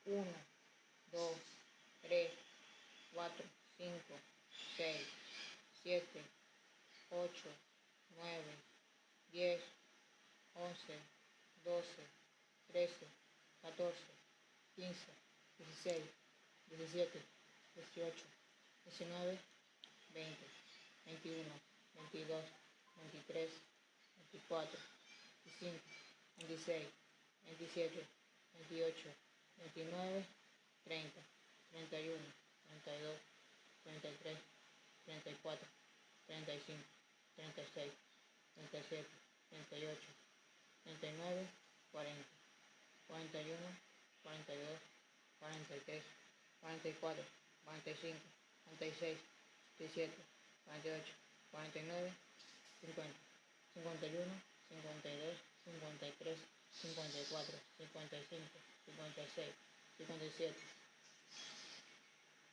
1, 2, 3, 4, 5, 6, 7, 8, 9, 10, 11, 12, 13, 14, 15, 16, 17, 18, 19, 20, 21, 22, 23, 24, 25, 26, 27, 28, 29, 30, 31, 32, 33, 34, 35, 36, 37, 38, 39, 40, 41, 42, 43, 44, 45, 46, 47, 48, 49, 50, 51, 52, 53, 54, 55, 56, 57,